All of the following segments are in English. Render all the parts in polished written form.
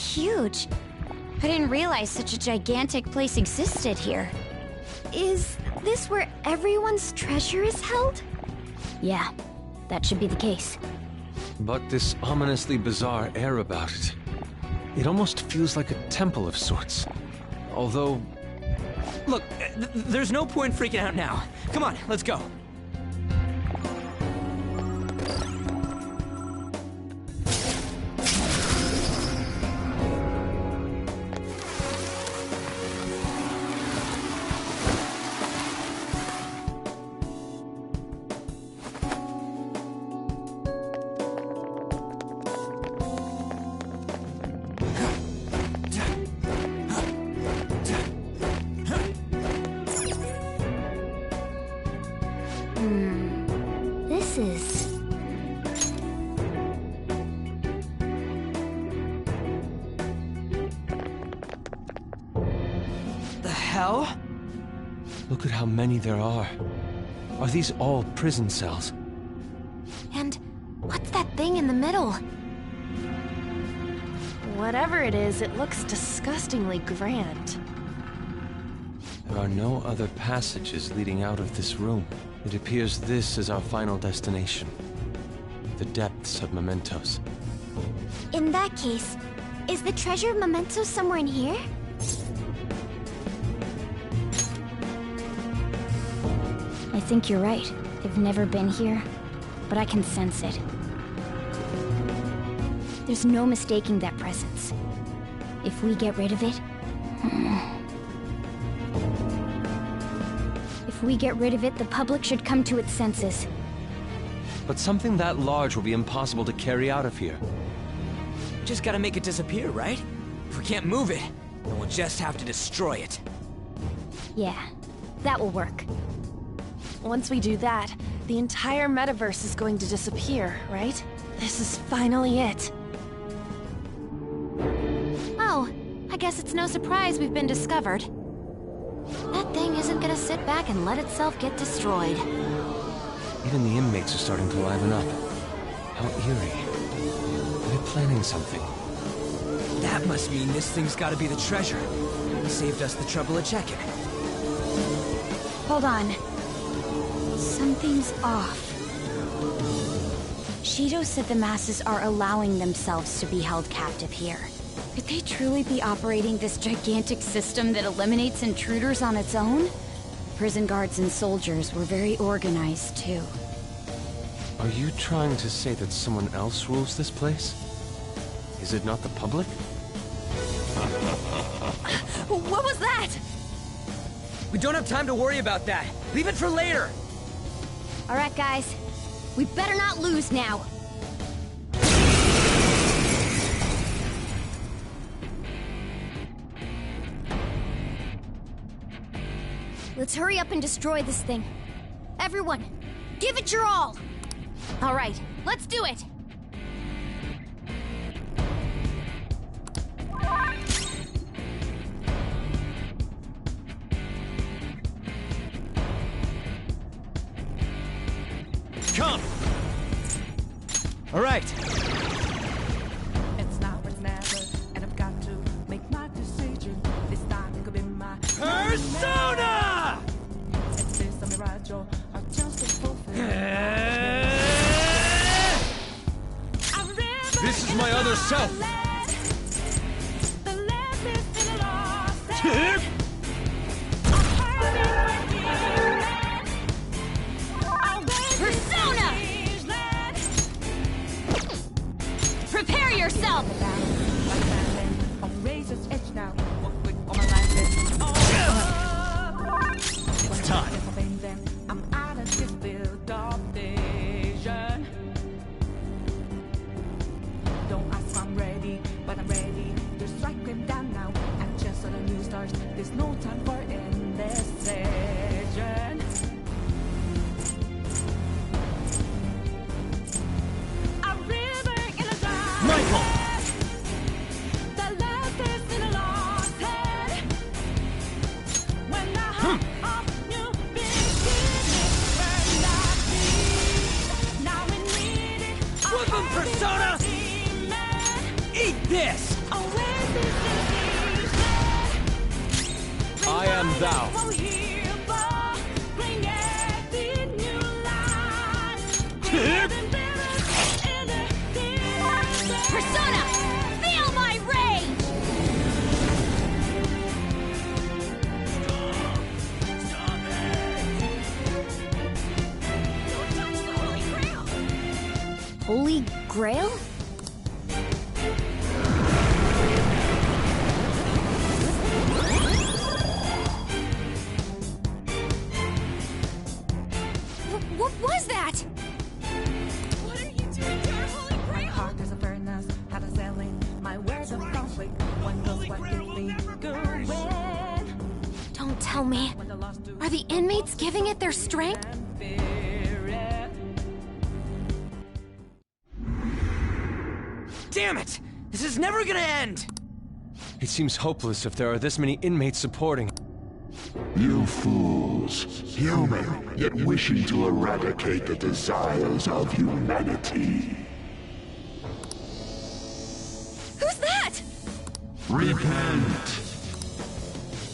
huge. I didn't realize such a gigantic place existed here. Is this where everyone's treasure is held? Yeah, that should be the case. But this ominously bizarre air about it. It almost feels like a temple of sorts. Although... Look, there's no point freaking out now. Come on, let's go. This is... The hell? Look at how many there are. Are these all prison cells? And what's that thing in the middle? Whatever it is, it looks disgustingly grand. There are no other passages leading out of this room. It appears this is our final destination. The depths of Mementos. In that case, is the treasure of Mementos somewhere in here? I think you're right. I've never been here, but I can sense it. There's no mistaking that presence. If we get rid of it... If we get rid of it, the public should come to its senses. But something that large will be impossible to carry out of here. Just gotta make it disappear, right? If we can't move it, then we'll just have to destroy it. Yeah, that will work. Once we do that, the entire metaverse is going to disappear, right? This is finally it. Oh, I guess it's no surprise we've been discovered. That thing isn't gonna sit back and let itself get destroyed. Even the inmates are starting to liven up. How eerie. They're planning something. That must mean this thing's gotta be the treasure. It saved us the trouble of checking. Hold on. Something's off. Shido said the masses are allowing themselves to be held captive here. Could they truly be operating this gigantic system that eliminates intruders on its own? Prison guards and soldiers were very organized, too. Are you trying to say that someone else rules this place? Is it not the public? What was that? We don't have time to worry about that. Leave it for later. All right, guys. We better not lose now. Let's hurry up and destroy this thing. Everyone, give it your all! All right, let's do it! Come! All right. It's now or never, and I've got to make my decision. This time it could be my Persona! It's this a mirage or just a fulfill. This is my other self! Persona! Prepare yourself! It's time. I'm out of this field of vision. Don't ask if I'm ready, but I'm ready to strike him down now. I'm just on a new start. There's no time for indecision. A river in a dark. Michael! The last is in a lost head. When the heart of new beginnings burned out deep. Now we need it. Welcome, Persona! Eat this! Away thou. Persona! Feel my rage! Holy Grail? What was that? What are you doing to our Holy Grail? My heart is a furnace, had a selling. My words of conflict. One knows what keeps me going. Don't tell me. When the lost do Are the inmates giving it their strength? fear it. Damn it! This is never gonna end! It seems hopeless if there are this many inmates supporting. You fools, human, yet wishing to eradicate the desires of humanity. Who's that? Repent!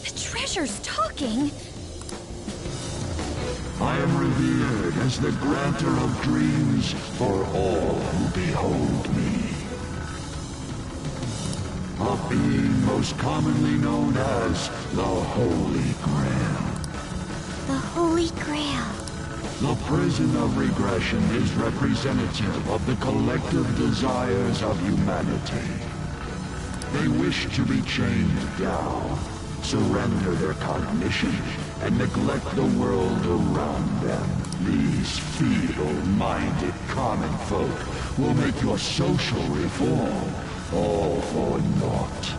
The treasure's talking. I am revered as the granter of dreams for all who behold me. A being most commonly known as the Holy Grail. The Holy Grail. The prison of regression is representative of the collective desires of humanity. They wish to be chained down, surrender their cognition, and neglect the world around them. These feeble-minded common folk will make your social reform all for naught.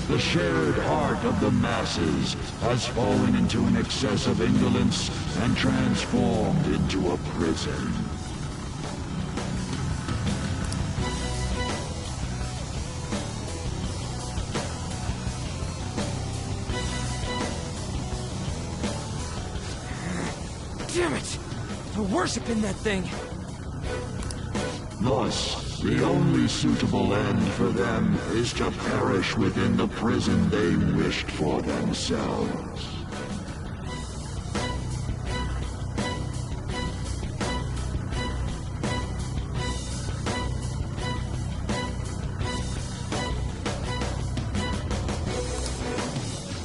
The shared heart of the masses has fallen into an excess of indolence and transformed into a prison. Damn it! They're worshiping that thing! Thus, the only suitable end for them is to perish within the prison they wished for themselves.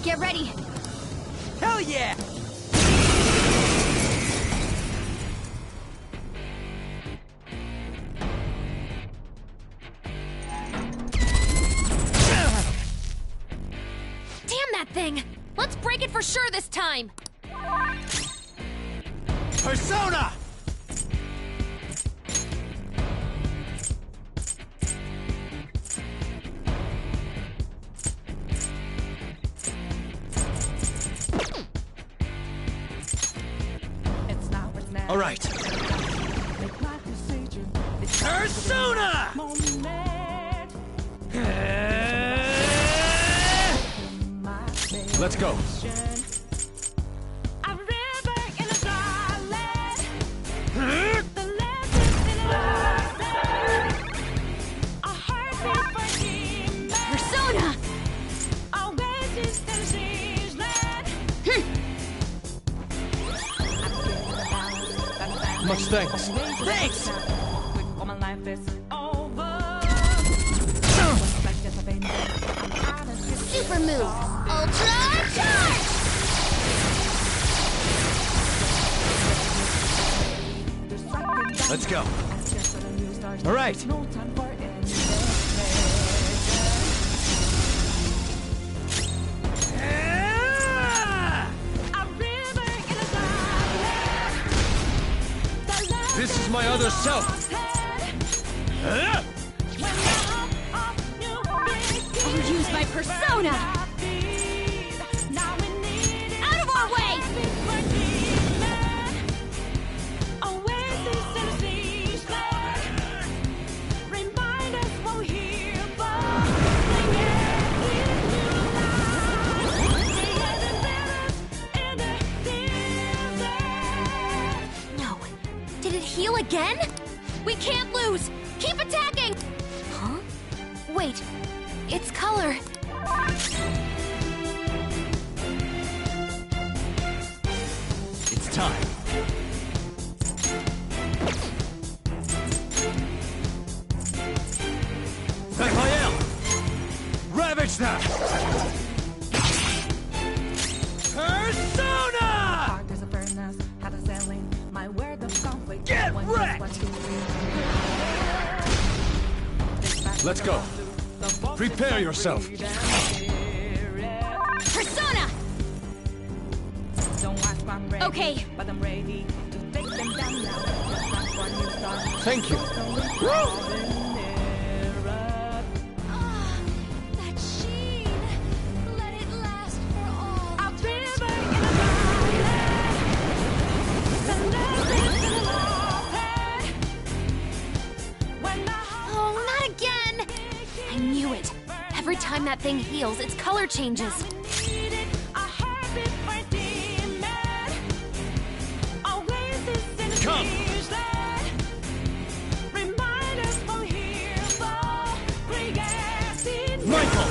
Get ready. Hell yeah! Damn that thing! Let's break it for sure this time! Persona! It's now, it's now. All right. Make my decision. It's Persona! moment. My Let's go. A river in a garland. The legends in a land. A heartbeat for demons. Persona! Oasis in a siege land. Much thanks. Thanks! When my life is over. Super move! Ultra charge! Let's go. All right. No time for This is my other self. I'll use my persona! Out of our way! No. Did it heal again? We can't lose! Keep attacking! Huh? Wait. Its color. time. Raphael! Ravage that! Persona! Get wrecked! Let's go. Prepare yourself. Persona! Okay. Thank you. That sheen! Let it last for all. Oh, not again! I knew it. Every time that thing heals, its color changes. Come! Michael!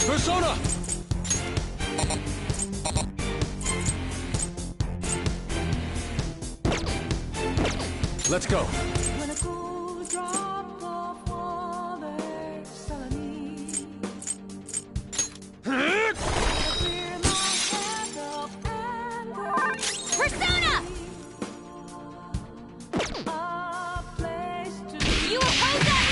Persona! Let's go. Persona! You oppose us!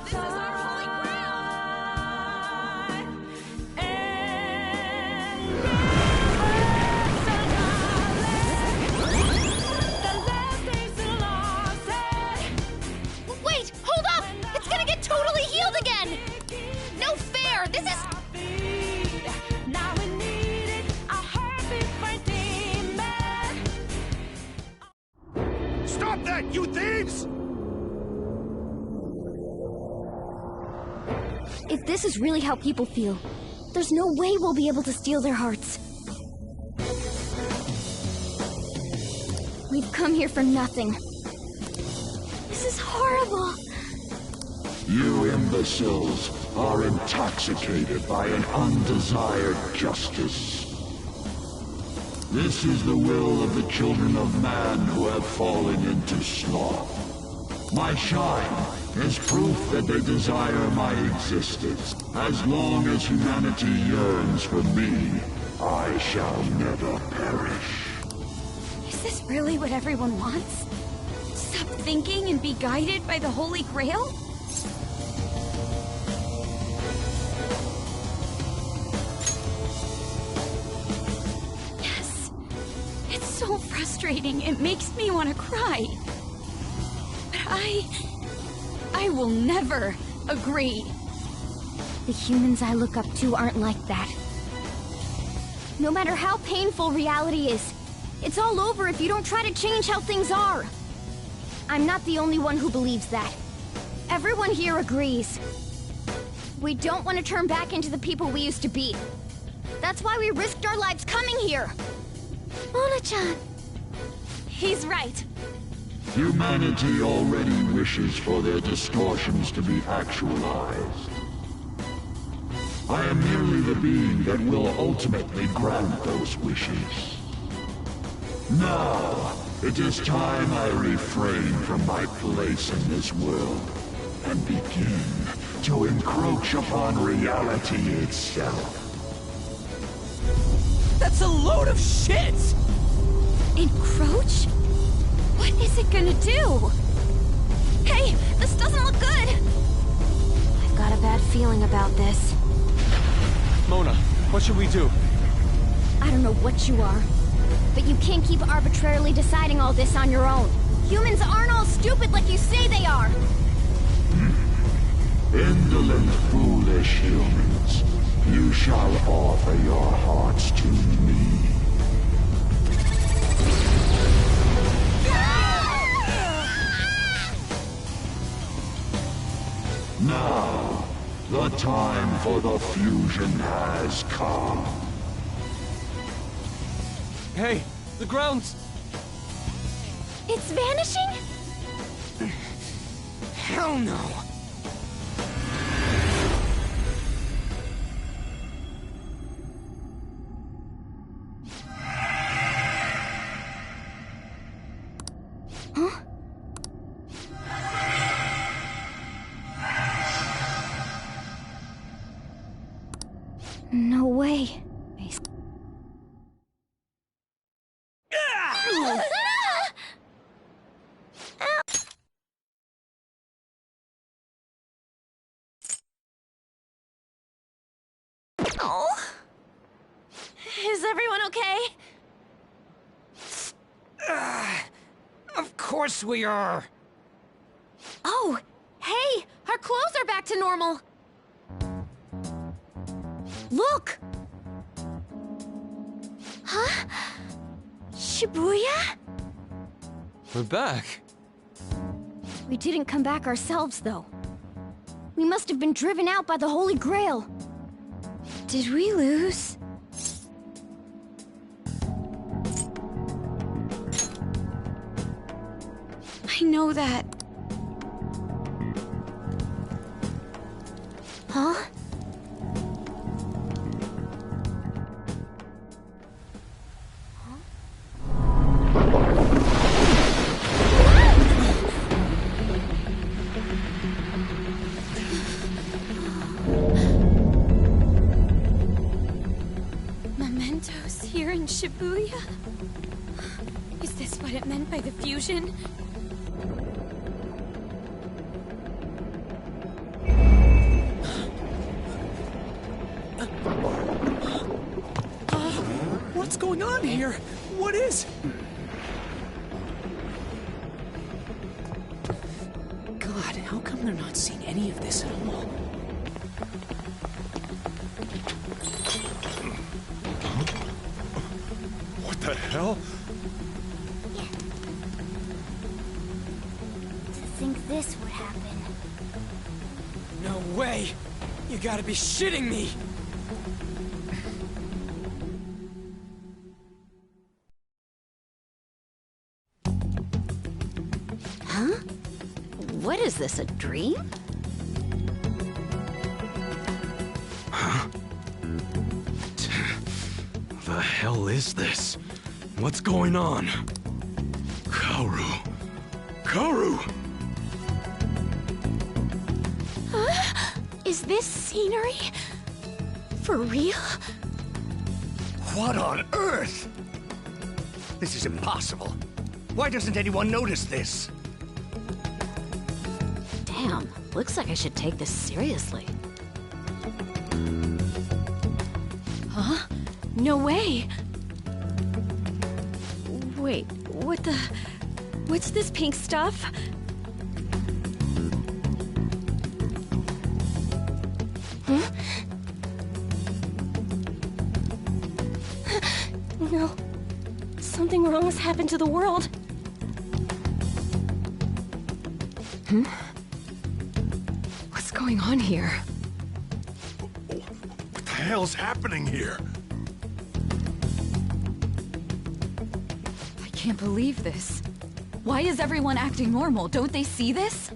This is our holy grail! Wait! Hold up! It's gonna get totally healed again! No fair! This is... Stop that, you thieves! If this is really how people feel, there's no way we'll be able to steal their hearts. We've come here for nothing. This is horrible. You imbeciles are intoxicated by an undesired justice. This is the will of the children of man who have fallen into sloth. My shine is proof that they desire my existence. As long as humanity yearns for me, I shall never perish. Is this really what everyone wants? Stop thinking and be guided by the Holy Grail? Yes. It's so frustrating. It makes me want to cry. But I will never agree. The humans I look up to aren't like that. No matter how painful reality is, it's all over if you don't try to change how things are. I'm not the only one who believes that. Everyone here agrees. We don't want to turn back into the people we used to be. That's why we risked our lives coming here. Mona-chan. He's right. Humanity already wishes for their distortions to be actualized. I am merely the being that will ultimately grant those wishes. Now, it is time I refrain from my place in this world and begin to encroach upon reality itself. That's a load of shit! Encroach? What is it gonna do? Hey, this doesn't look good! I've got a bad feeling about this. Mona, what should we do? I don't know what you are, but you can't keep arbitrarily deciding all this on your own. Humans aren't all stupid like you say they are! Indolent, foolish humans, you shall offer your hearts to me. Now, the time for the fusion has come. Hey, the ground's... It's vanishing? Hell no! No way. Oh. Is everyone okay? Of course we are! Oh, hey! Our clothes are back to normal! Look! Huh? Shibuya? We're back. We didn't come back ourselves, though. We must have been driven out by the Holy Grail. Did we lose? I know that. Huh? Mementos here in Shibuya? Is this what it meant by the fusion? What's going on here? What is... God, how come they're not seeing any of this at all? What the hell? To think this would happen. No way! You gotta be shitting me! Huh? What is this, a dream? The hell is this? What's going on? Kaoru! Kaoru! Is this scenery? For real? What on earth? This is impossible. Why doesn't anyone notice this? Damn, looks like I should take this seriously. Huh? No way! Wait, what the... What's this pink stuff? Huh? No. Something wrong has happened to the world. What's going on here? What the hell's happening here? I can't believe this. Why is everyone acting normal? Don't they see this?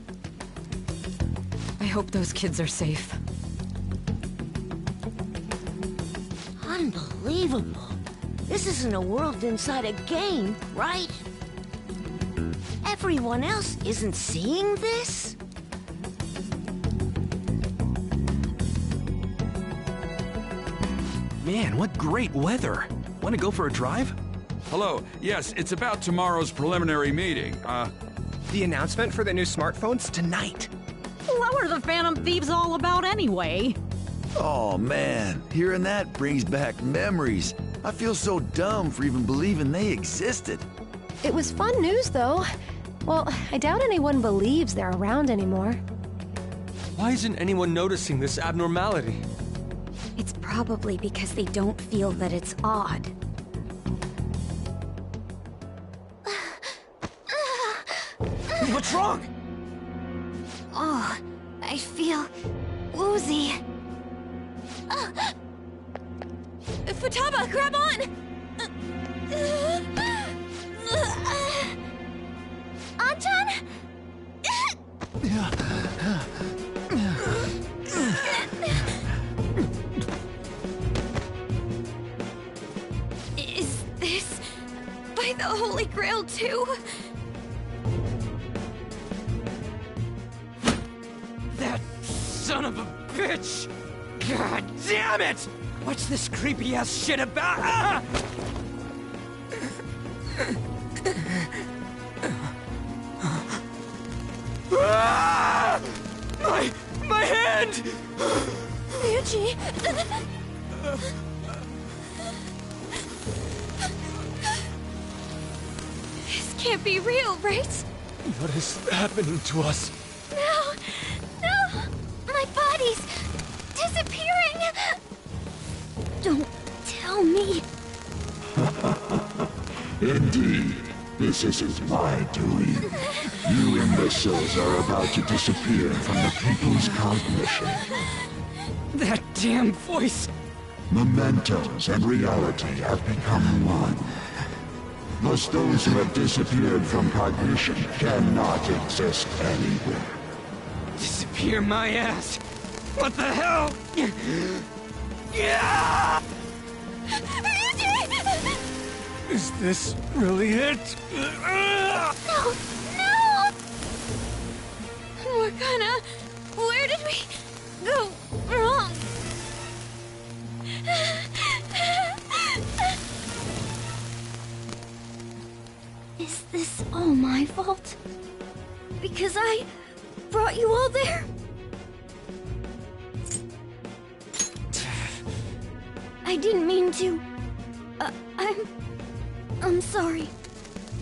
I hope those kids are safe. Unbelievable. This isn't a world inside a game, right? Everyone else isn't seeing this? Man, what great weather! Want to go for a drive? Hello. Yes, it's about tomorrow's preliminary meeting. The announcement for the new smartphones tonight. What were the Phantom Thieves all about anyway? Oh man, hearing that brings back memories. I feel so dumb for even believing they existed. It was fun news, though. Well, I doubt anyone believes they're around anymore. Why isn't anyone noticing this abnormality? It's probably because they don't feel that it's odd. What's wrong? Oh, I feel woozy. Futaba, grab on! Satan! Is this by the Holy Grail too? That son of a bitch! God damn it! What's this creepy ass shit about? Ah! Ah! My hand! Ryuji! This can't be real, right? What is happening to us? No! No! My body's disappearing! Don't tell me. Indeed, this isn't my doing. You imbeciles are about to disappear from the people's cognition. That damn voice! Mementos and reality have become one. Thus those who have disappeared from cognition cannot exist anywhere. Disappear my ass! What the hell? Yeah! Is this really it? No! No! Morgana, where did we go wrong? Is this all my fault? Because I brought you all there? I didn't mean to. I'm sorry.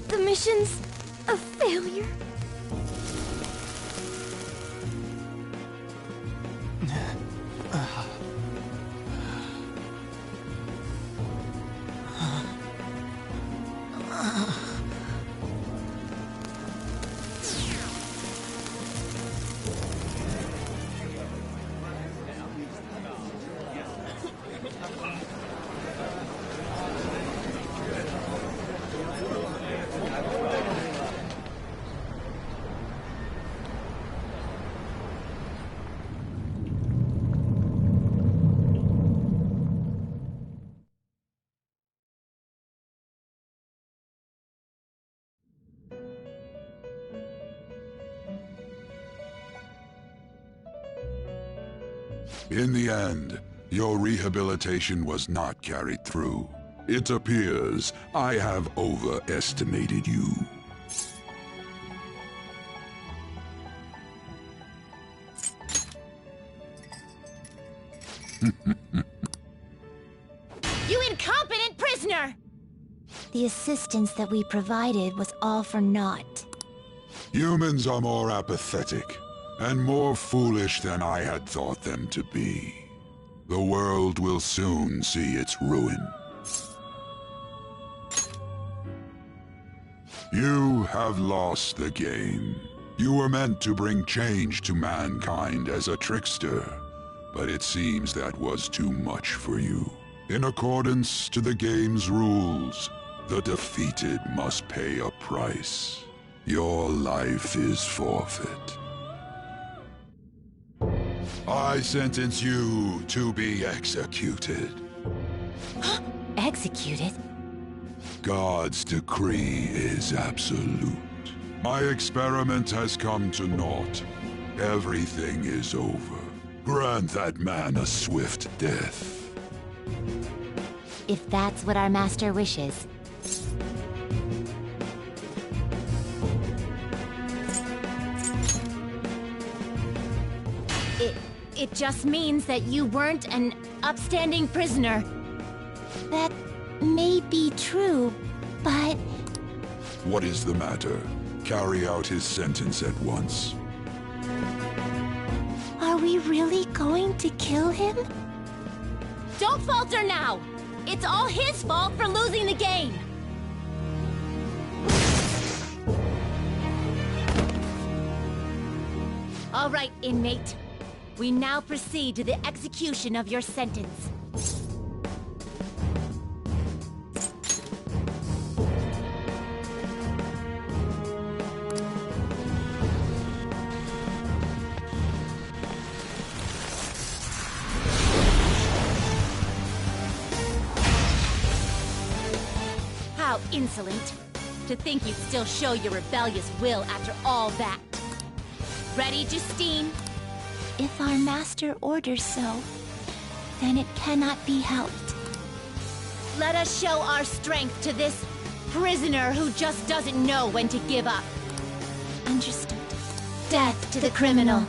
The mission's a failure. In the end, your rehabilitation was not carried through. It appears I have overestimated you. You incompetent prisoner! The assistance that we provided was all for naught. Humans are more apathetic and more foolish than I had thought them to be. The world will soon see its ruin. You have lost the game. You were meant to bring change to mankind as a trickster, but it seems that was too much for you. In accordance to the game's rules, the defeated must pay a price. Your life is forfeit. I sentence you to be executed. Executed? God's decree is absolute. My experiment has come to naught. Everything is over. Grant that man a swift death. If that's what our master wishes. It just means that you weren't an upstanding prisoner. That may be true, but... What is the matter? Carry out his sentence at once. Are we really going to kill him? Don't falter now! It's all his fault for losing the game! All right, inmate. We now proceed to the execution of your sentence. insolent. To think you'd still show your rebellious will after all that. Ready, Justine? If our master orders so, then it cannot be helped. Let us show our strength to this prisoner who just doesn't know when to give up. Understood. Death to the criminal.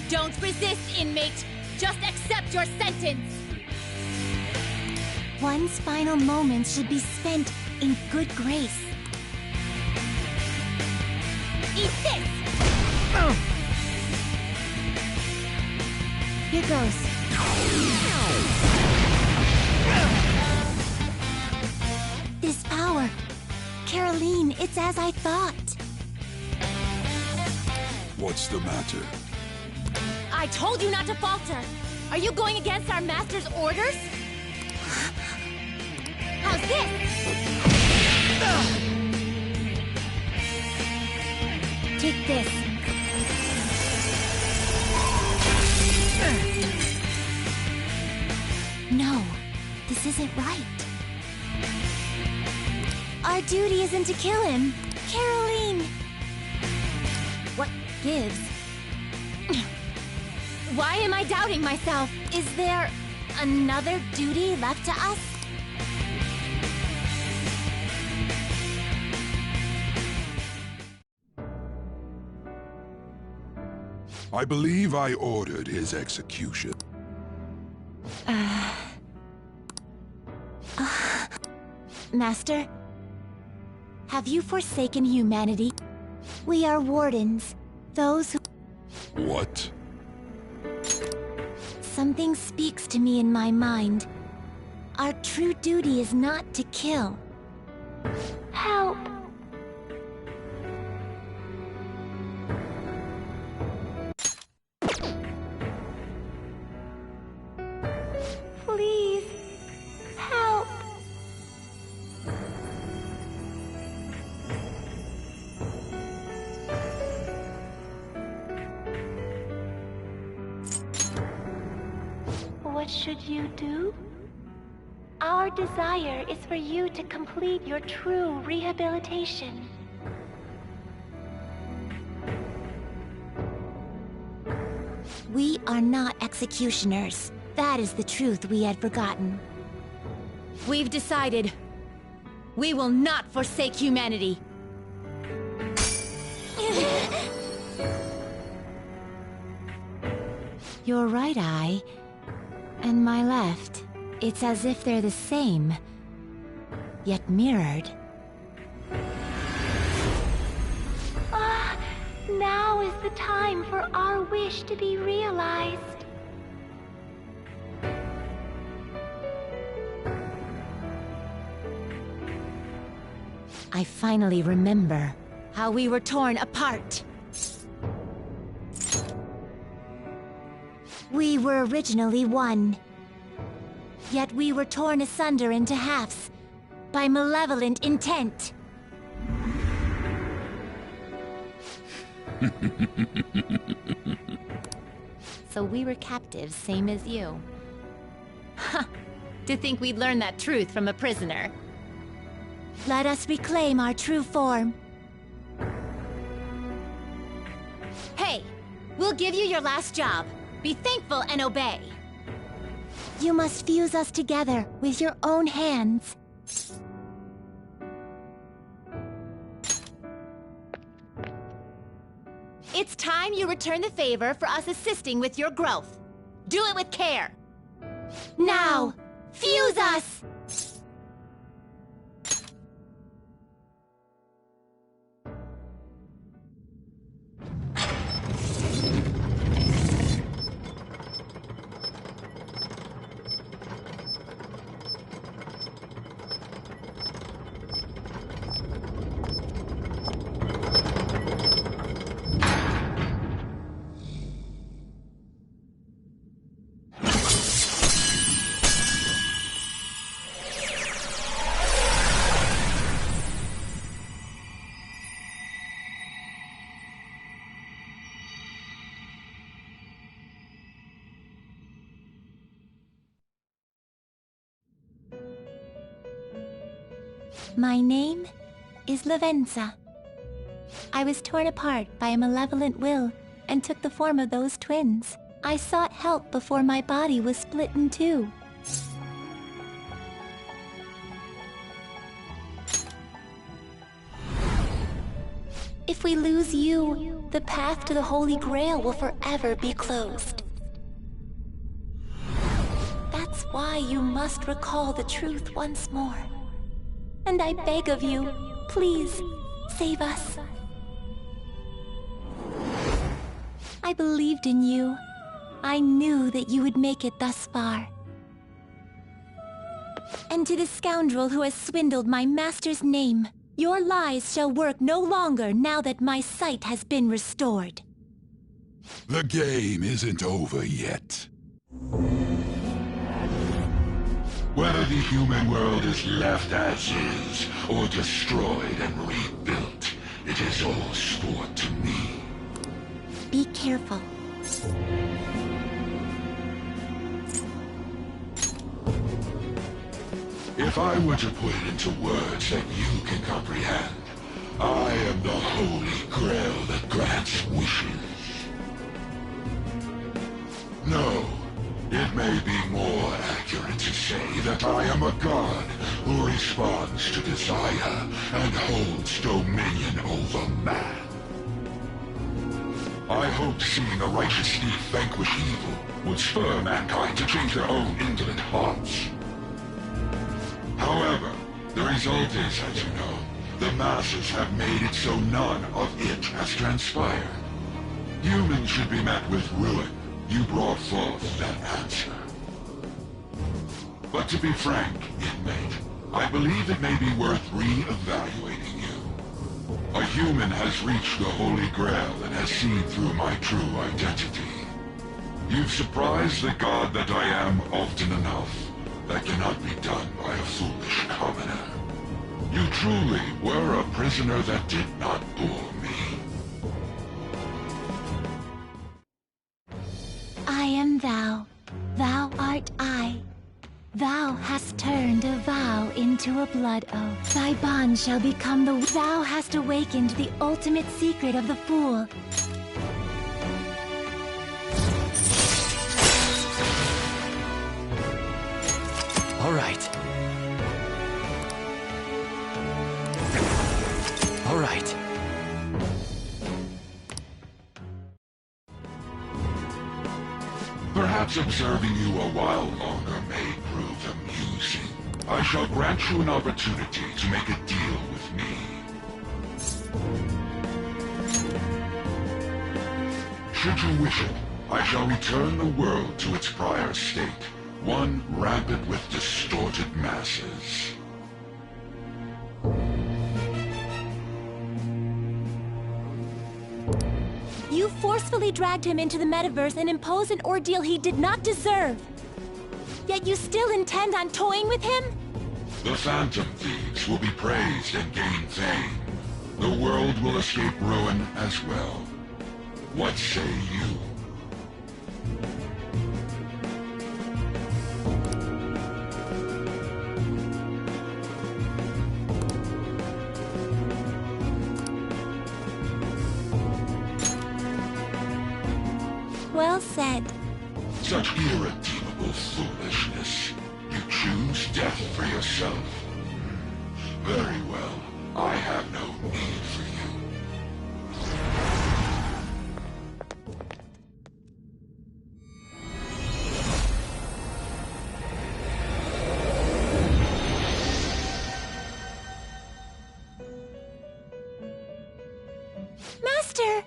Don't resist, inmate. Just accept your sentence. One's final moments should be spent in good grace. Eat this! Here goes. This power. Caroline, it's as I thought. What's the matter? I told you not to falter! Are you going against our master's orders? How's this? Take this. No, this isn't right. Our duty isn't to kill him. Caroline! What gives? Why am I doubting myself? Is there another duty left to us? I believe I ordered his execution. Master, have you forsaken humanity? We are wardens, those who... What? Something speaks to me in my mind. Our true duty is not to kill. Help! Please, help! What should you do? Our desire is for you to complete your true rehabilitation. We are not executioners. That is the truth we had forgotten. We've decided. We will not forsake humanity. Your right eye and my left. It's as if they're the same, yet mirrored. Now is the time for our wish to be realized. I finally remember how we were torn apart. We were originally one. Yet we were torn asunder into halves by malevolent intent. So we were captives, same as you. Ha! To think we'd learn that truth from a prisoner. Let us reclaim our true form. Hey! We'll give you your last job. Be thankful and obey. You must fuse us together with your own hands. It's time you return the favor for us assisting with your growth. Do it with care. Now, fuse us! My name is Lavenza. I was torn apart by a malevolent will and took the form of those twins. I sought help before my body was split in two. If we lose you, the path to the Holy Grail will forever be closed. That's why you must recall the truth once more. And I beg of you, please, save us. I believed in you. I knew that you would make it thus far. And to the scoundrel who has swindled my master's name, your lies shall work no longer now that my sight has been restored. The game isn't over yet. Whether the human world is left as is, or destroyed and rebuilt, it is all sport to me. Be careful. If I were to put it into words that you can comprehend, I am the Holy Grail that grants wishes. No, it may be more accurate to say that I am a god who responds to desire and holds dominion over man. I hoped seeing a righteous thief vanquish evil would spur mankind to change their own indolent hearts. However, the result is, as you know, the masses have made it so none of it has transpired. Humans should be met with ruin. You brought forth that answer. But to be frank, inmate, I believe it may be worth re-evaluating you. A human has reached the Holy Grail and has seen through my true identity. You've surprised the god that I am often enough. That cannot be done by a foolish commoner. You truly were a prisoner that did not bore me. I am thou. Thou art I. Thou hast turned a vow into a blood oath. Thy bond shall become the... Thou hast awakened the ultimate secret of the fool. All right. All right. Perhaps observing you a while longer may prove amusing. I shall grant you an opportunity to make a deal with me. Should you wish it, I shall return the world to its prior state. One rampant with distorted masses. You forcefully dragged him into the metaverse and imposed an ordeal he did not deserve. Yet you still intend on toying with him? The Phantom Thieves will be praised and gain fame. The world will escape ruin as well. What say you? Well said. Such irredeemable foolishness. You choose death for yourself. Very well. I have no need for you. Master!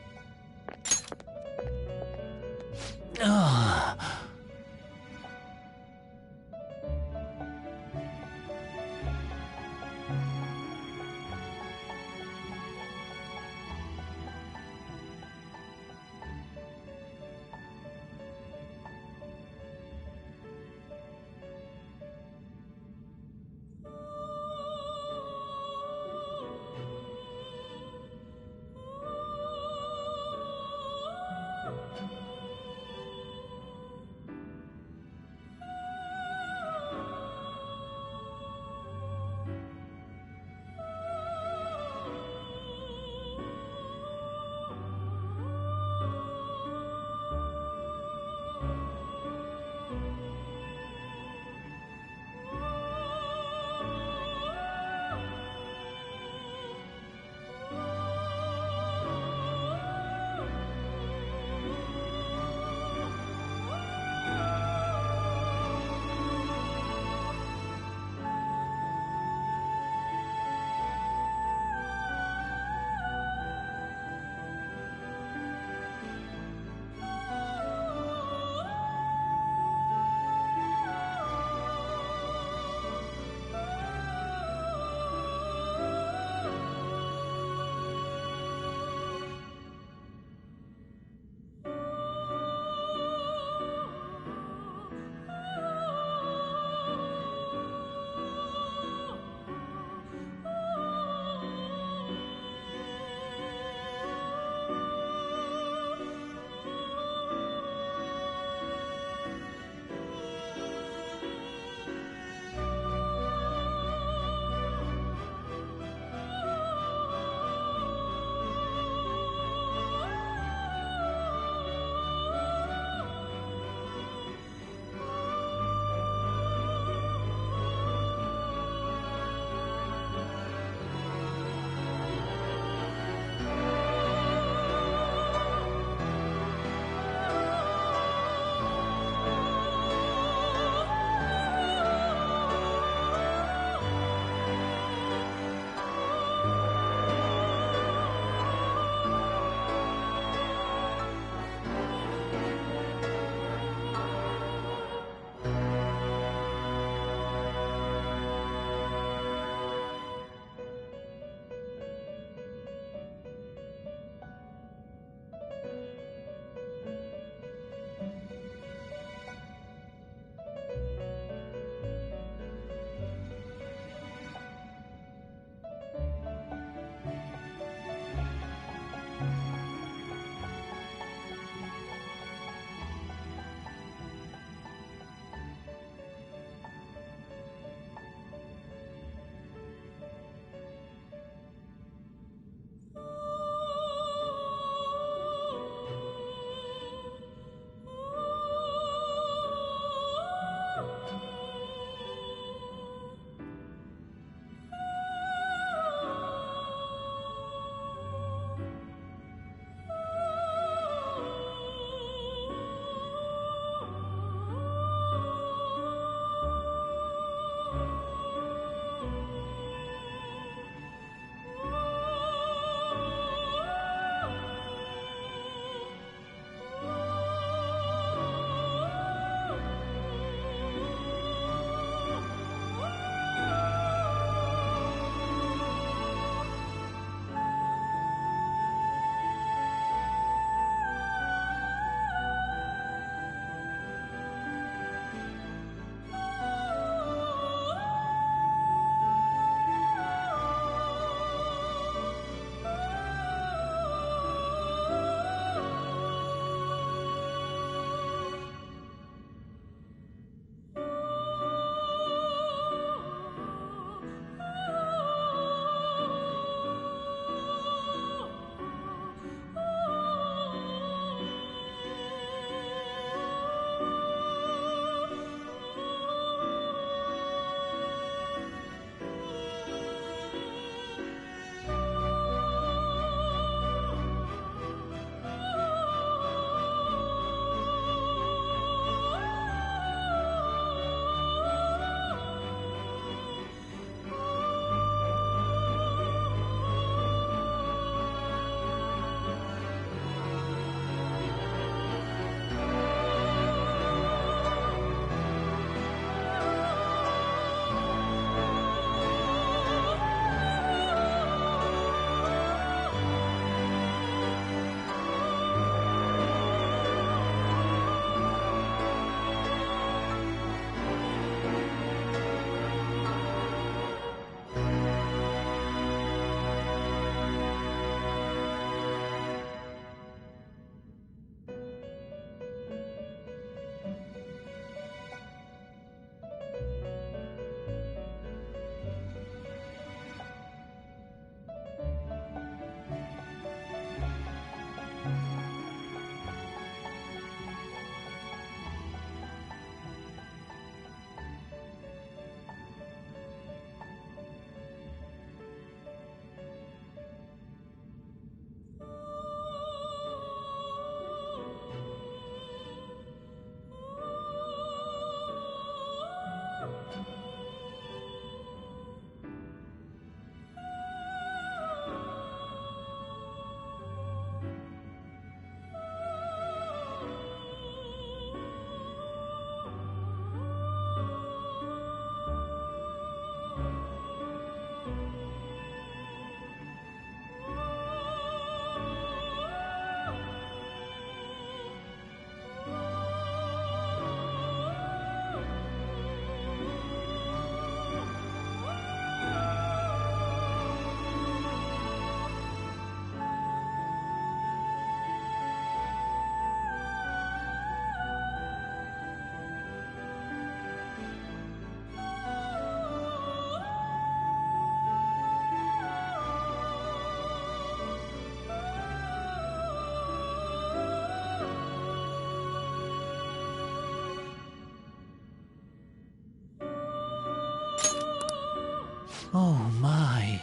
Oh my.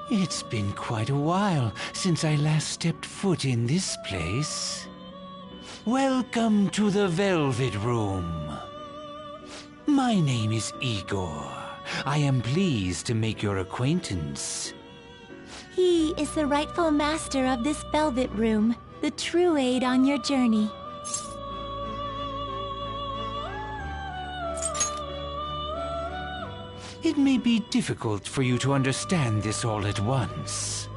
It's been quite a while since I last stepped foot in this place. Welcome to the Velvet Room. My name is Igor. I am pleased to make your acquaintance. He is the rightful master of this Velvet Room, the true aid on your journey. It may be difficult for you to understand this all at once.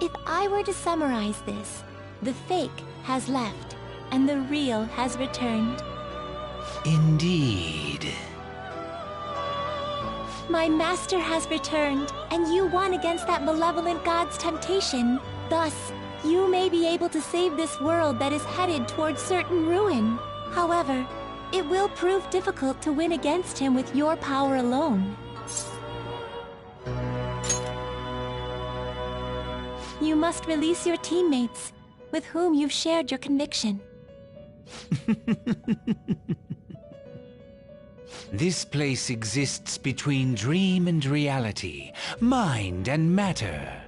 If I were to summarize this, the fake has left, and the real has returned. Indeed. My master has returned, and you won against that malevolent god's temptation. Thus, you may be able to save this world that is headed towards certain ruin. However, it will prove difficult to win against him with your power alone. You must release your teammates, with whom you've shared your conviction. This place exists between dream and reality, mind and matter.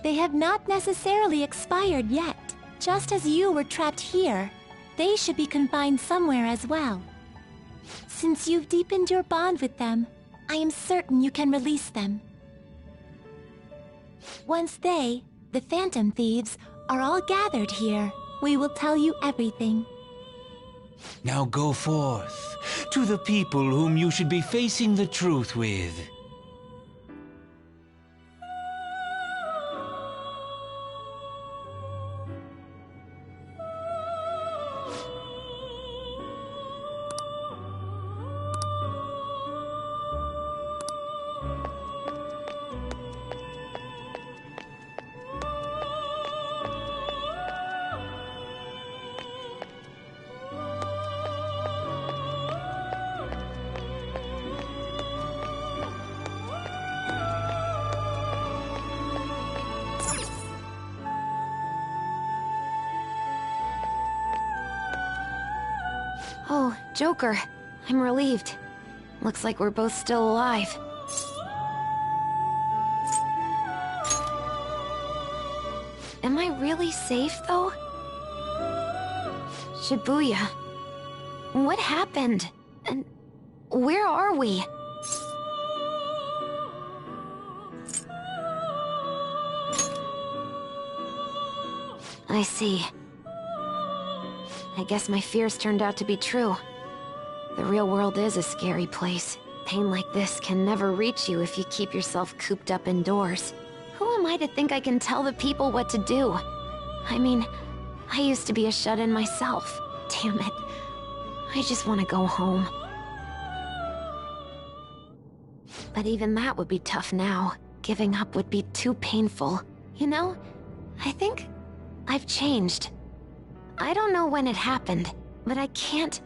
They have not necessarily expired yet. Just as you were trapped here, they should be confined somewhere as well. Since you've deepened your bond with them, I am certain you can release them. Once they, the Phantom Thieves, are all gathered here, we will tell you everything. Now go forth, to the people whom you should be facing the truth with. Oh, Joker. I'm relieved. Looks like we're both still alive. Am I really safe, though? Shibuya. What happened? And where are we? I see. I guess my fears turned out to be true. The real world is a scary place. Pain like this can never reach you if you keep yourself cooped up indoors. Who am I to think I can tell the people what to do? I mean, I used to be a shut-in myself. Damn it. I just want to go home. But even that would be tough now. Giving up would be too painful. You know, I think I've changed. I don't know when it happened, but I can't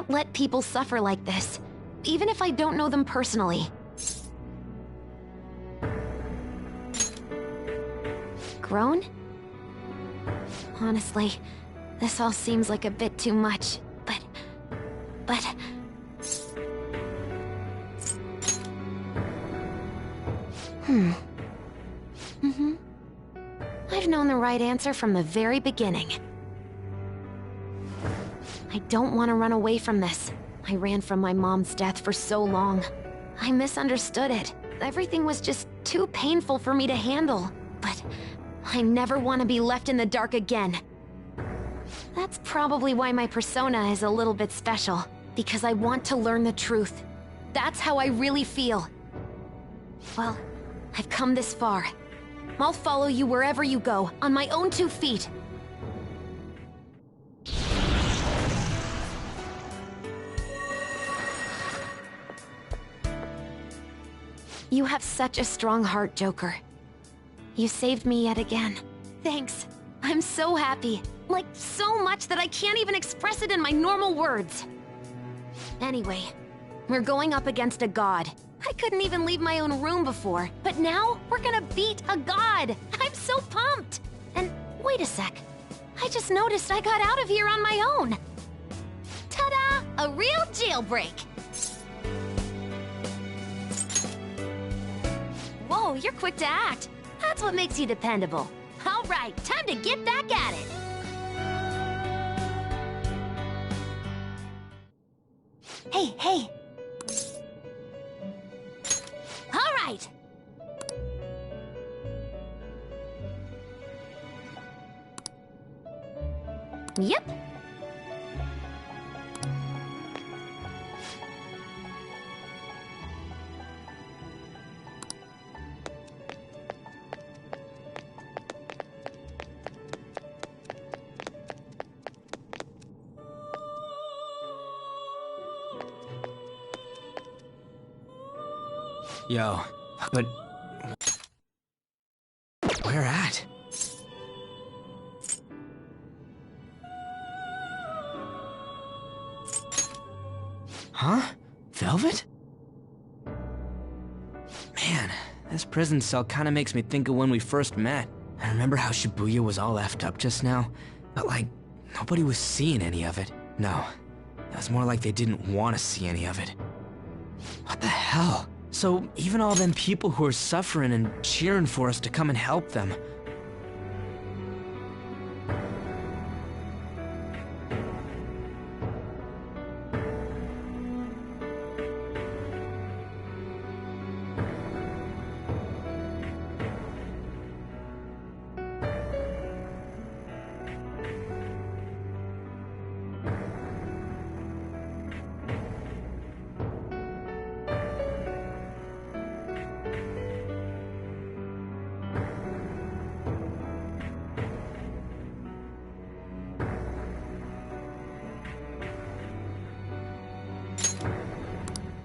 let people suffer like this, even if I don't know them personally. Grown? Honestly, this all seems like a bit too much, but... I've known the right answer from the very beginning. I don't want to run away from this. I ran from my mom's death for so long. I misunderstood it. Everything was just too painful for me to handle. But I never want to be left in the dark again. That's probably why my persona is a little bit special. Because I want to learn the truth. That's how I really feel. Well, I've come this far. I'll follow you wherever you go, on my own 2 feet. You have such a strong heart, Joker. You saved me yet again. Thanks. I'm so happy. Like, so much that I can't even express it in my normal words. Anyway, we're going up against a god. I couldn't even leave my own room before, but now we're gonna beat a god! I'm so pumped! And wait a sec. I just noticed I got out of here on my own. Ta-da! A real jailbreak! Whoa, you're quick to act. That's what makes you dependable. All right, time to get back at it. Hey. All right. Yep. Yo, but... where at? Huh? Velvet? Man, this prison cell kinda makes me think of when we first met. I remember how Shibuya was all effed up just now, but like, nobody was seeing any of it. No, it was more like they didn't want to see any of it. What the hell? So, even all them people who are suffering and cheering for us to come and help them.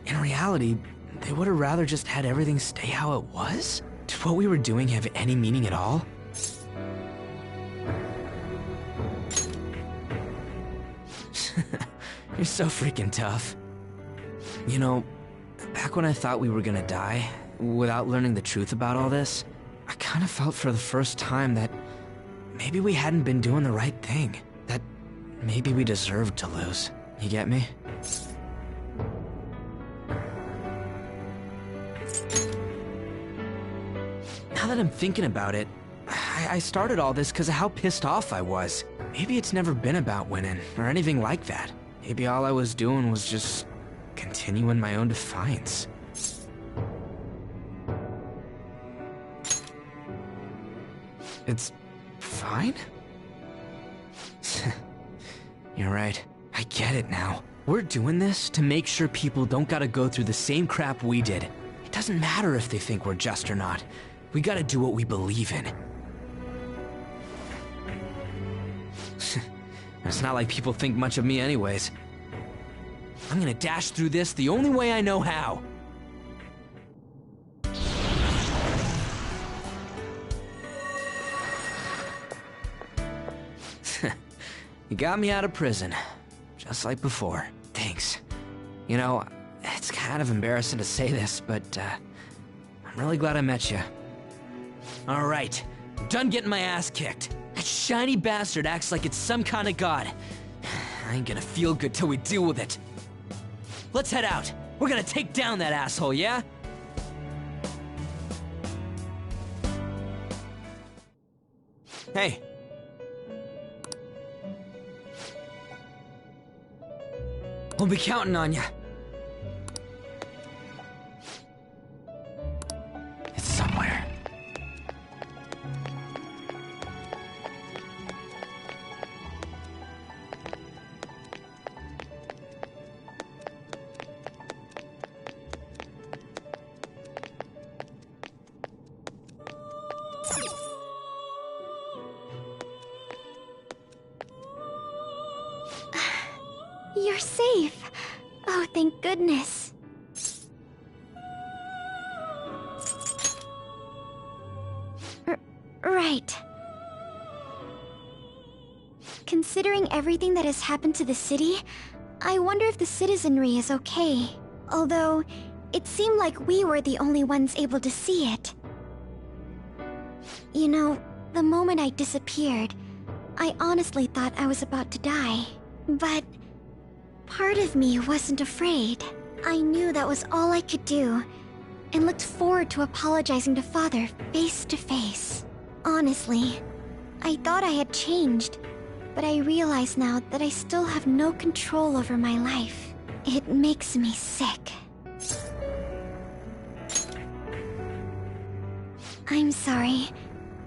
In reality, they would have rather just had everything stay how it was? Did what we were doing have any meaning at all? You're so freaking tough. You know, back when I thought we were gonna die, without learning the truth about all this, I kinda felt for the first time that maybe we hadn't been doing the right thing. That maybe we deserved to lose. You get me? Now that I'm thinking about it, I started all this because of how pissed off I was. Maybe it's never been about winning, or anything like that. Maybe all I was doing was just continuing my own defiance. It's fine? You're right. I get it now. We're doing this to make sure people don't gotta go through the same crap we did. It doesn't matter if they think we're just or not. We gotta do what we believe in. It's not like people think much of me anyways. I'm gonna dash through this the only way I know how. You got me out of prison, just like before. Thanks. You know, it's kind of embarrassing to say this, but I'm really glad I met you. All right, I'm done getting my ass kicked. That shiny bastard acts like it's some kind of god. I ain't gonna feel good till we deal with it. Let's head out. We're gonna take down that asshole, yeah? Hey. We'll be counting on you. It's somewhere. You're safe. Oh, thank goodness. Right. Considering everything that has happened to the city, I wonder if the citizenry is okay. Although, it seemed like we were the only ones able to see it. You know, the moment I disappeared, I honestly thought I was about to die. But Part of me wasn't afraid. I knew that was all I could do, and looked forward to apologizing to Father face to face. Honestly, I thought I had changed, but I realize now that I still have no control over my life. It makes me sick. I'm sorry.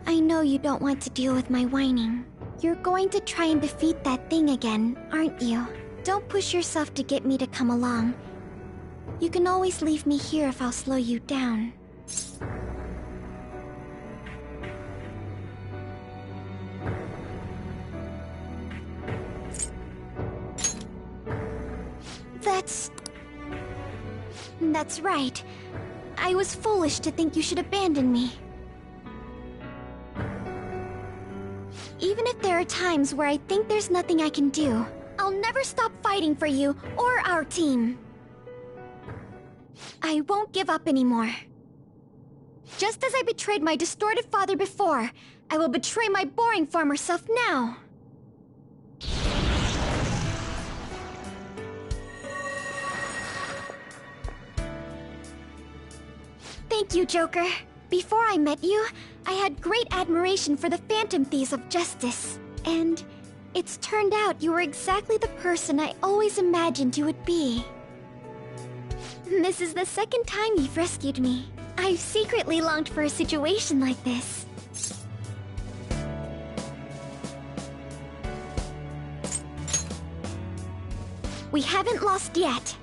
I know you don't want to deal with my whining. You're going to try and defeat that thing again, aren't you? Don't push yourself to get me to come along. You can always leave me here if I'll slow you down. That's right. I was foolish to think you should abandon me. Even if there are times where I think there's nothing I can do, I'll never stop fighting for you or our team. I won't give up anymore. Just as I betrayed my distorted father before, I will betray my boring former self now. Thank you, Joker. Before I met you, I had great admiration for the Phantom Thieves of Justice. And it's turned out you were exactly the person I always imagined you would be. This is the second time you've rescued me. I've secretly longed for a situation like this. We haven't lost yet.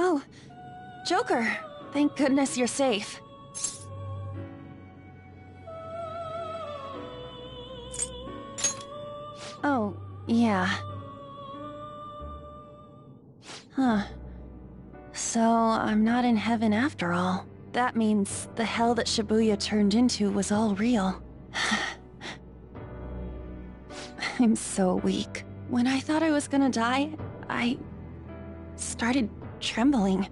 Oh, Joker. Thank goodness you're safe. Oh, yeah. Huh. So, I'm not in heaven after all. That means the hell that Shibuya turned into was all real. I'm so weak. When I thought I was gonna die, I started trembling.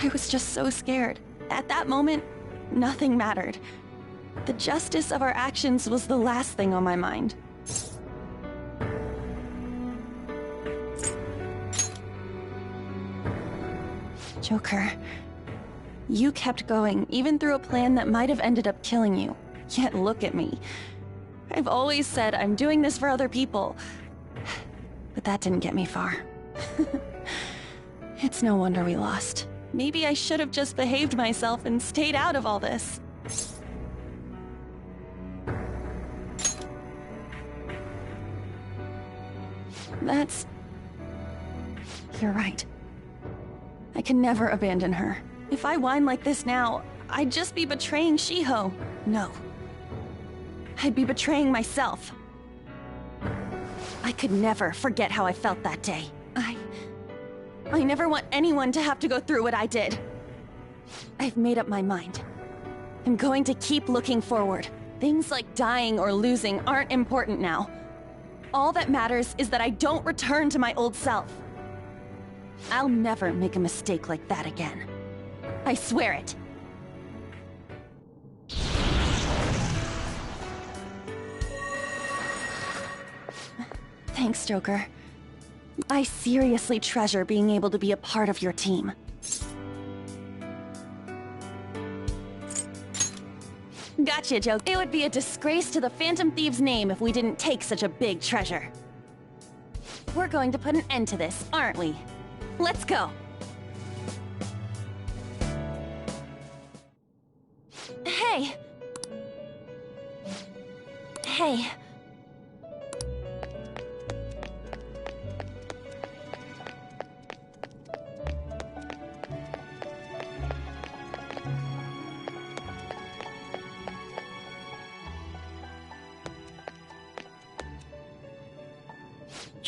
I was just so scared. At that moment, nothing mattered. The justice of our actions was the last thing on my mind. Joker, you kept going, even through a plan that might have ended up killing you. Yet look at me. I've always said I'm doing this for other people. But that didn't get me far. It's no wonder we lost. Maybe I should have just behaved myself and stayed out of all this. You're right. I can never abandon her. If I whine like this now, I'd just be betraying Shiho. No. I'd be betraying myself. I could never forget how I felt that day. I never want anyone to have to go through what I did. I've made up my mind. I'm going to keep looking forward. Things like dying or losing aren't important now. All that matters is that I don't return to my old self. I'll never make a mistake like that again. I swear it. Thanks, Joker. I seriously treasure being able to be a part of your team. Gotcha, Joker. It would be a disgrace to the Phantom Thieves' name if we didn't take such a big treasure. We're going to put an end to this, aren't we? Let's go! Hey! Hey.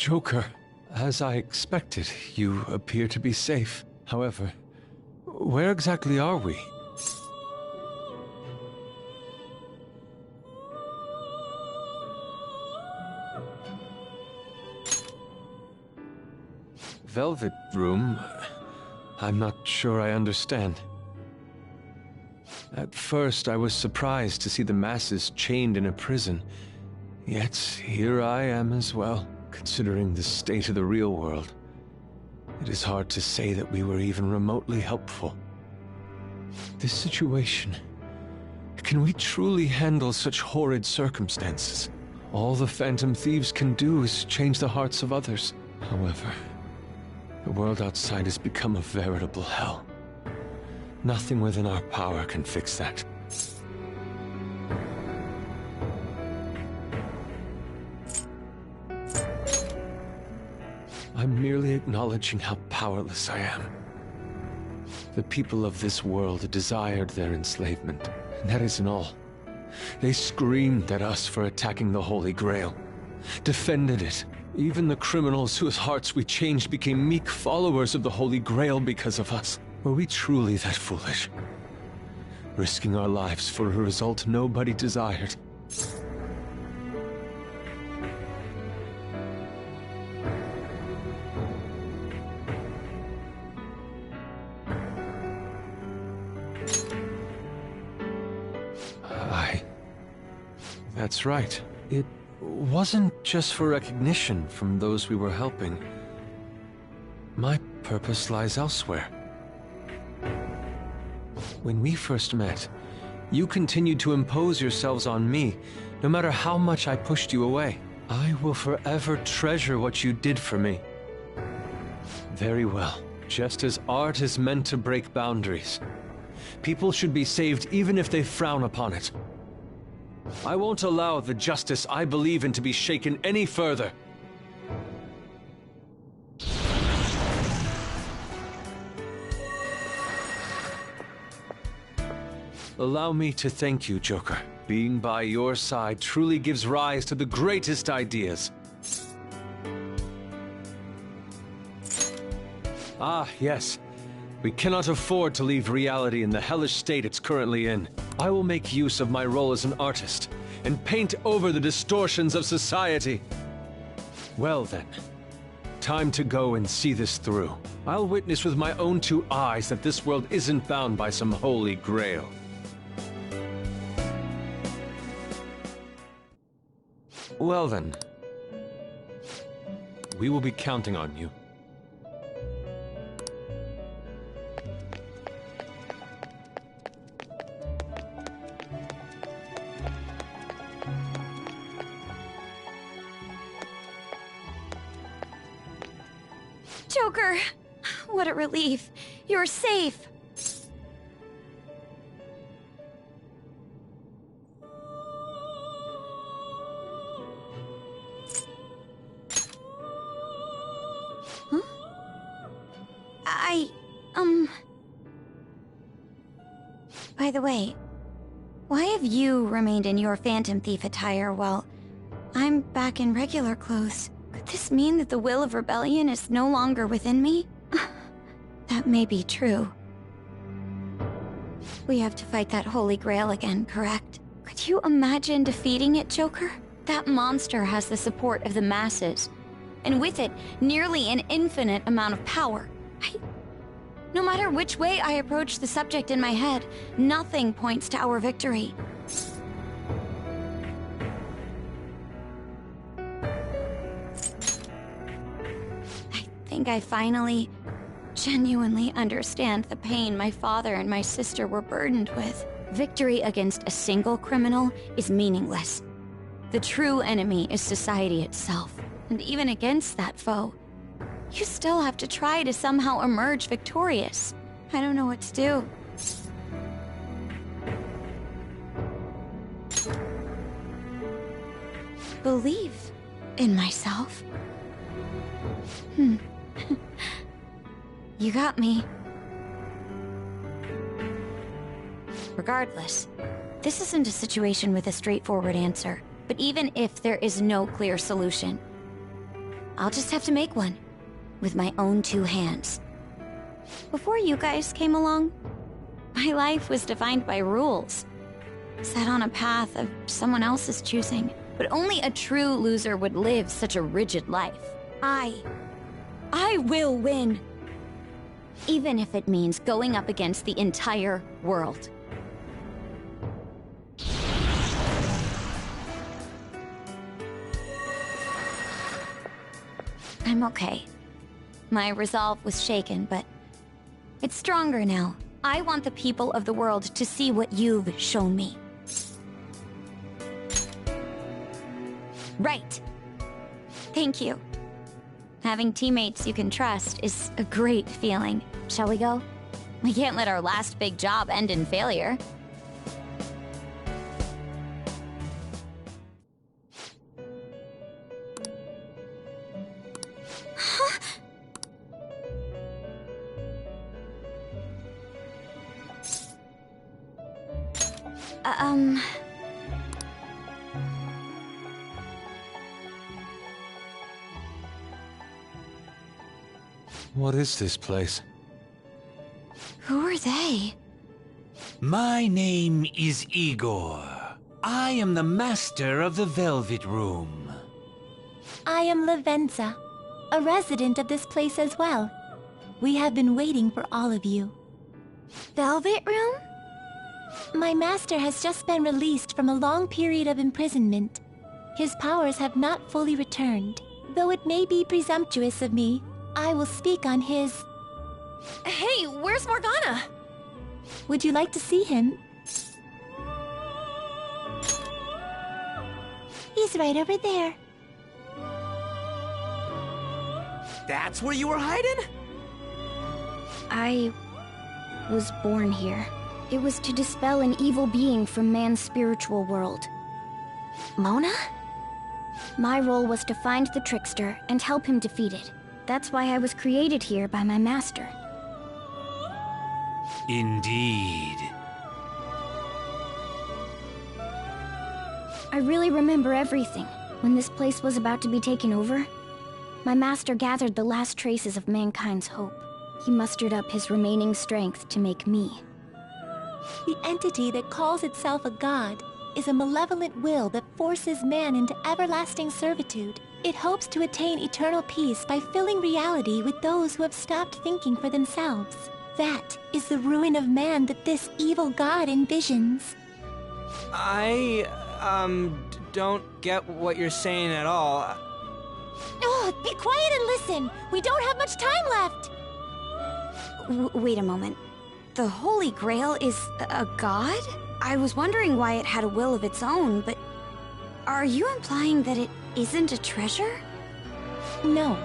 Joker, as I expected, you appear to be safe. However, where exactly are we? Velvet Room? I'm not sure I understand. At first, I was surprised to see the masses chained in a prison. Yet, here I am as well, considering the state of the real world. It is hard to say that we were even remotely helpful. This situation... Can we truly handle such horrid circumstances? All the Phantom Thieves can do is change the hearts of others. However, the world outside has become a veritable hell. Nothing within our power can fix that. I'm merely acknowledging how powerless I am. The people of this world desired their enslavement, and that isn't all. They screamed at us for attacking the Holy Grail, defended it. Even the criminals whose hearts we changed became meek followers of the Holy Grail because of us. Were we truly that foolish? Risking our lives for a result nobody desired. That's right. It wasn't just for recognition from those we were helping. My purpose lies elsewhere. When we first met, you continued to impose yourselves on me, no matter how much I pushed you away. I will forever treasure what you did for me. Very well. Just as art is meant to break boundaries, people should be saved even if they frown upon it. I won't allow the justice I believe in to be shaken any further. Allow me to thank you, Joker. Being by your side truly gives rise to the greatest ideas. Ah, yes. We cannot afford to leave reality in the hellish state it's currently in. I will make use of my role as an artist and paint over the distortions of society. Well then, time to go and see this through. I'll witness with my own two eyes that this world isn't bound by some holy grail. Well then, we will be counting on you. Joker! What a relief. You're safe. Huh? By the way, why have you remained in your Phantom Thief attire while I'm back in regular clothes? Could this mean that the will of rebellion is no longer within me? That may be true. We have to fight that Holy Grail again, correct? Could you imagine defeating it, Joker? That monster has the support of the masses, and with it, nearly an infinite amount of power. No matter which way I approach the subject in my head, nothing points to our victory. I think I finally, genuinely understand the pain my father and my sister were burdened with. Victory against a single criminal is meaningless. The true enemy is society itself, and even against that foe, you still have to try to somehow emerge victorious. I don't know what to do. Believe in myself. You got me. Regardless, this isn't a situation with a straightforward answer. But even if there is no clear solution, I'll just have to make one. With my own 2 hands. Before you guys came along, my life was defined by rules. Set on a path of someone else's choosing. But only a true loser would live such a rigid life. I will win. Even if it means going up against the entire world. I'm okay. My resolve was shaken, but it's stronger now. I want the people of the world to see what you've shown me. Right. Thank you. Having teammates you can trust is a great feeling. Shall we go? We can't let our last big job end in failure. What is this place? Who are they? My name is Igor. I am the master of the Velvet Room. I am Lavenza, a resident of this place as well. We have been waiting for all of you. Velvet Room? My master has just been released from a long period of imprisonment. His powers have not fully returned. Though it may be presumptuous of me, I will speak on his... Hey, where's Morgana? Would you like to see him? He's right over there. That's where you were hiding? I was born here. It was to dispel an evil being from man's spiritual world. Mona? My role was to find the trickster and help him defeat it. That's why I was created here by my master. Indeed. I really remember everything. When this place was about to be taken over, my master gathered the last traces of mankind's hope. He mustered up his remaining strength to make me. The entity that calls itself a god is a malevolent will that forces man into everlasting servitude. It hopes to attain eternal peace by filling reality with those who have stopped thinking for themselves. That is the ruin of man that this evil god envisions. I, don't get what you're saying at all. Oh, be quiet and listen! We don't have much time left! Wait a moment. The Holy Grail is a god? I was wondering why it had a will of its own, but... Are you implying that it isn't a treasure? No.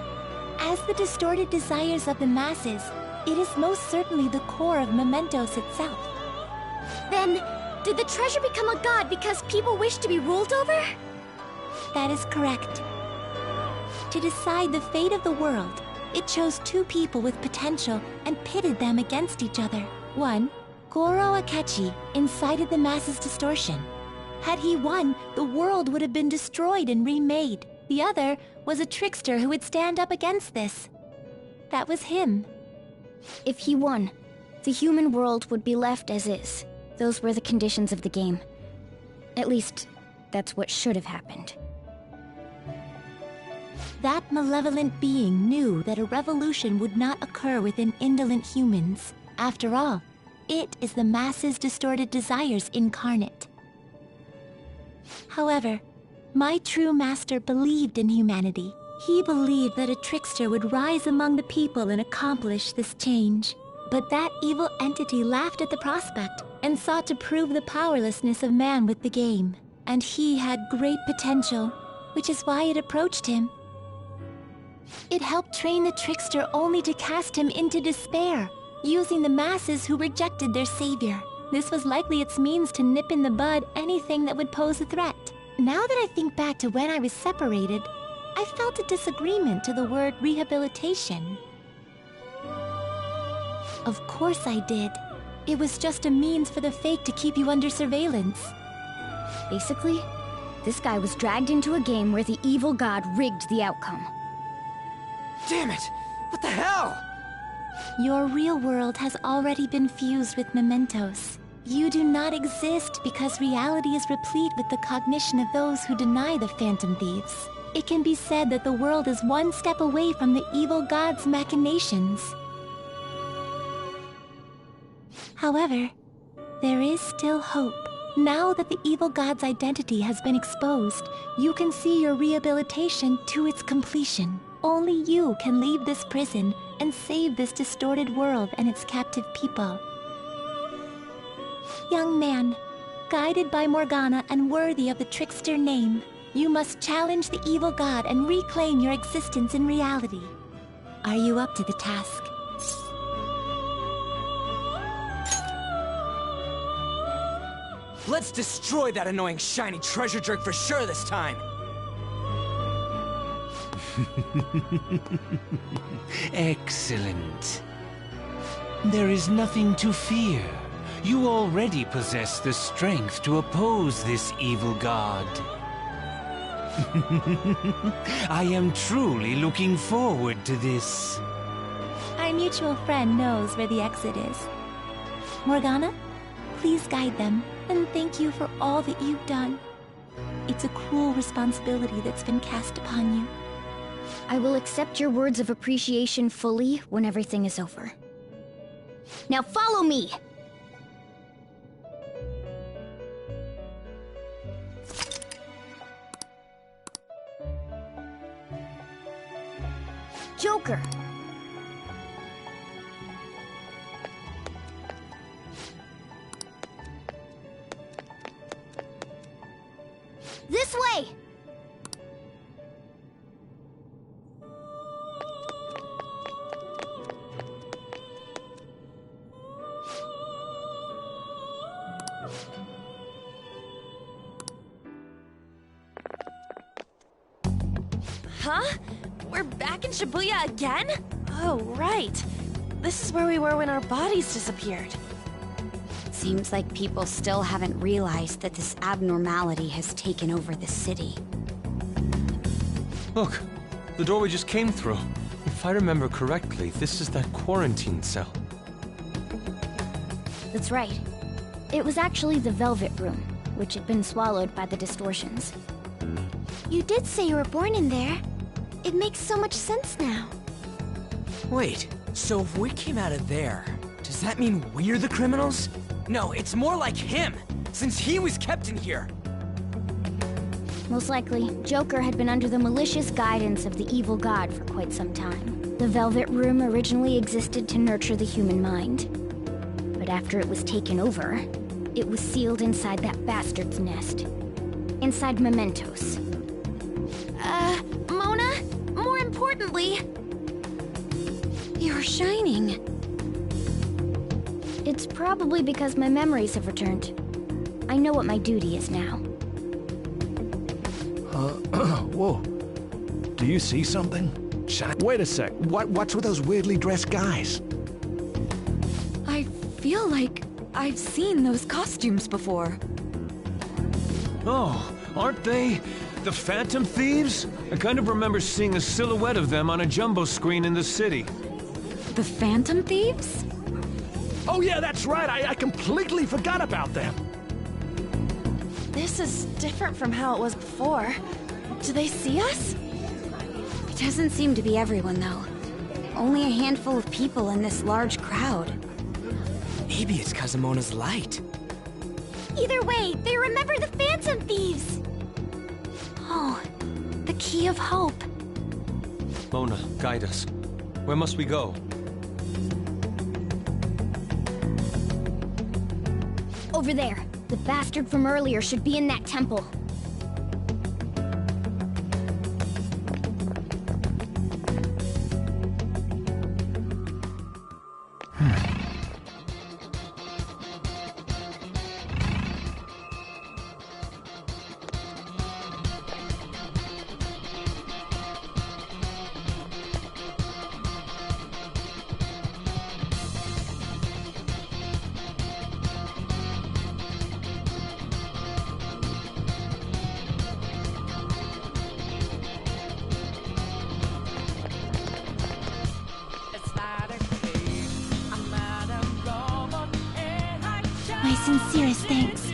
As the distorted desires of the masses, it is most certainly the core of Mementos itself. Then, did the treasure become a god because people wish to be ruled over? That is correct. To decide the fate of the world, it chose 2 people with potential and pitted them against each other. One, Goro Akechi, incited the masses' distortion. Had he won, the world would have been destroyed and remade. The other was a trickster who would stand up against this. That was him. If he won, the human world would be left as is. Those were the conditions of the game. At least, that's what should have happened. That malevolent being knew that a revolution would not occur within indolent humans. After all, it is the masses' distorted desires incarnate. However, my true master believed in humanity. He believed that a trickster would rise among the people and accomplish this change. But that evil entity laughed at the prospect and sought to prove the powerlessness of man with the game. And he had great potential, which is why it approached him. It helped train the trickster only to cast him into despair, using the masses who rejected their savior. This was likely its means to nip in the bud anything that would pose a threat. Now that I think back to when I was separated, I felt a disagreement to the word rehabilitation. Of course I did. It was just a means for the fake to keep you under surveillance. Basically, this guy was dragged into a game where the evil god rigged the outcome. Damn it! What the hell? Your real world has already been fused with mementos. You do not exist because reality is replete with the cognition of those who deny the Phantom Thieves. It can be said that the world is one step away from the evil god's machinations. However, there is still hope. Now that the evil god's identity has been exposed, you can see your rehabilitation to its completion. Only you can leave this prison and save this distorted world and its captive people. Young man, guided by Morgana and worthy of the trickster name, you must challenge the evil god and reclaim your existence in reality. Are you up to the task? Let's destroy that annoying shiny treasure jerk for sure this time! Excellent. There is nothing to fear. You already possess the strength to oppose this evil god. I am truly looking forward to this. Our mutual friend knows where the exit is. Morgana, please guide them, and thank you for all that you've done. It's a cruel responsibility that's been cast upon you. I will accept your words of appreciation fully when everything is over. Now follow me! Joker! This way! Huh? We're back in Shibuya again? Oh, right. This is where we were when our bodies disappeared. Seems like people still haven't realized that this abnormality has taken over the city. Look, the door we just came through. If I remember correctly, this is that quarantine cell. That's right. It was actually the Velvet Room, which had been swallowed by the distortions. You did say you were born in there. It makes so much sense now. Wait, so if we came out of there, does that mean we're the criminals? No, it's more like him, since he was kept in here. Most likely, Joker had been under the malicious guidance of the evil god for quite some time. The Velvet Room originally existed to nurture the human mind. But after it was taken over, it was sealed inside that bastard's nest. Inside Mementos. Mona? More importantly... You're shining. It's probably because my memories have returned. I know what my duty is now. Whoa. Do you see something? Wait a sec. What's with those weirdly dressed guys? I feel like I've seen those costumes before. Oh, aren't they the Phantom Thieves? I kind of remember seeing a silhouette of them on a jumbo screen in the city. The Phantom Thieves? Oh yeah, that's right. I completely forgot about them. This is different from how it was before. Do they see us? It doesn't seem to be everyone, though. Only a handful of people in this large crowd. Maybe it's Kazumona's light. Either way, they remember the Phantom Thieves! Oh, the key of hope. Mona, guide us. Where must we go? Over there. The bastard from earlier should be in that temple. My sincerest thanks.